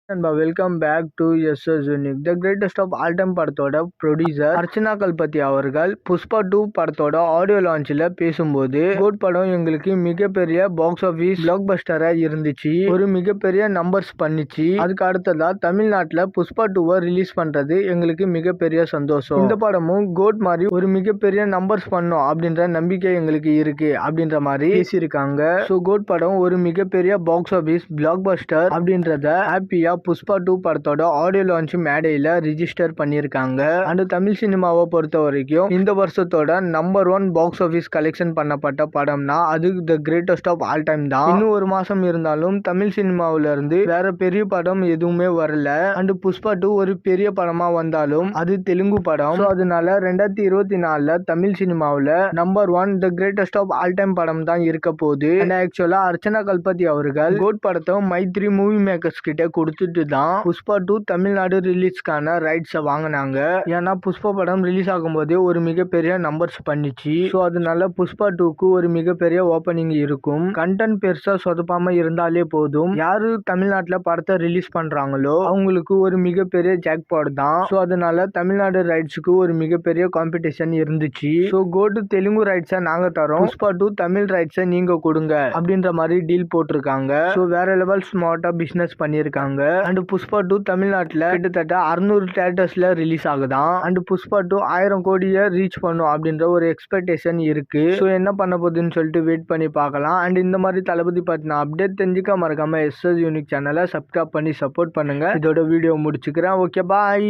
நண்பா welcome back to SS unique. The greatest of all time படத்தோட producer Archana Kalpathi அவர்கள் புஷ்பா 2 படத்தோட ஆடியோ லான்ச்சில் பேசும்போது, கோட் படம் எங்களுக்கு மிகப்பெரிய பாக்ஸ் ஆஃபீஸ் பிளாக் பஸ்டரா இருந்துச்சு, ஒரு மிகப்பெரிய நம்பர்ஸ் பண்ணிச்சு. அதுக்கு அடுத்ததா தமிழ்நாட்டில் புஷ்பா 2 ரிலீஸ் பண்றது எங்களுக்கு மிகப்பெரிய சந்தோஷம். இந்த படமும் கோட் மாதிரி ஒரு மிகப்பெரிய நம்பர்ஸ் பண்ணும் அப்படின்ற நம்பிக்கை எங்களுக்கு இருக்கு அப்படின்ற மாதிரி பேசியிருக்காங்க. ஸோ கோட் படம் ஒரு மிகப்பெரிய பாக்ஸ் ஆஃபீஸ் பிளாக் பஸ்டர் அப்படின்றத ஹாப்பியா புஷ்பா 2 படத்தோட ஆடியோ லான்ச் மேடையில ரிஜிஸ்டர் பண்ணியிருக்காங்க. அண்ட் தமிழ் சினிமாவை பொறுத்த வரைக்கும் இந்த வருஷத்தோட நம்பர் 1 பாக்ஸ் ஆஃபீஸ் கலெக்ஷன் பண்ணப்பட்ட படம்னா அது the greatest of all time தான். இன்னும் ஒரு மாசம் இருந்தாலும் தமிழ் சினிமாவில இருந்து வேற பெரிய படம் எதுவுமே வரல. அண்ட் புஷ்பா 2 ஒரு பெரிய படமா வந்தாலும் அது தெலுங்கு படம். ஸோ அதனால 2024 தமிழ் சினிமாவில் number 1 the greatest of all time படம் தான் இருக்க போகுது. அண்ட் ஆக்சுவலா அர்ச்சனா கல்பதி அவர்கள் கோட் படத்தை மைத்ரி மூவி மேக்கர்ஸ் கிட்ட கொடுத்துட்டு தான் புஷ்பா 2 தமிழ்நாடு ரிலீஸ்க்கான ரைட்ஸை வாங்கினாங்க. ஏன்னா புஷ்பா படம் ரிலீஸ் ஆகும்போதே ஒரு மிகப்பெரிய நம்பர்ஸ் பண்ணிச்சு. ஸோ அதனால புஷ்பா 2க்கு ஒரு மிகப்பெரிய ஓப்பனிங் இருக்கும். கண்டென்ட் பெருசா சொதப்பாம இருந்தாலே போதும். யாரு தமிழ்நாட்டில் படத்தை ரிலீஸ் பண்றாங்களோ அவங்களுக்கு ஒரு மிகப்பெரிய ஜாக்பாட் தான். ஸோ அதனால தமிழ்நாடு ரைட்ஸுக்கு ஒரு மிகப்பெரிய காம்படிஷன் இருந்துச்சு. ஸோ கோட் தெலுங்கு ரைட்ஸை நாங்க தரோம், புஷ்பா 2 தமிழ் ரைட்ஸை நீங்க கொடுங்க அப்படின்ற மாதிரி டீல் போட்டிருக்காங்க. ஸோ வேற லெவல் ஸ்மார்ட்டா பிசினஸ் பண்ணியிருக்காங்க. அண்ட் புஷ்பா 2 தமிழ்நாட்டில் கிட்டத்தட்ட 600 தியேட்டர்ஸ்ல ரிலீஸ் ஆகுதான். அண்ட் புஷ்பா 2 1000 கோடியை ரீச் பண்ணும் அப்படின்ற ஒரு எக்ஸ்பெக்டேஷன் இருக்கு. ஸோ என்ன பண்ண போகுதுன்னு சொல்லிட்டு வெயிட் பண்ணி பார்க்கலாம். அண்ட் இந்த மாதிரி தளபதி பத்தின அப்டேட் தெரிஞ்சுக்க மறக்காம எஸ்எஸ் யூனிக் சேனலை சப்ஸ்கிரைப் பண்ணி சப்போர்ட் பண்ணுங்க. இதோட வீடியோ முடிச்சுக்கிறேன். ஓகே, பாய்.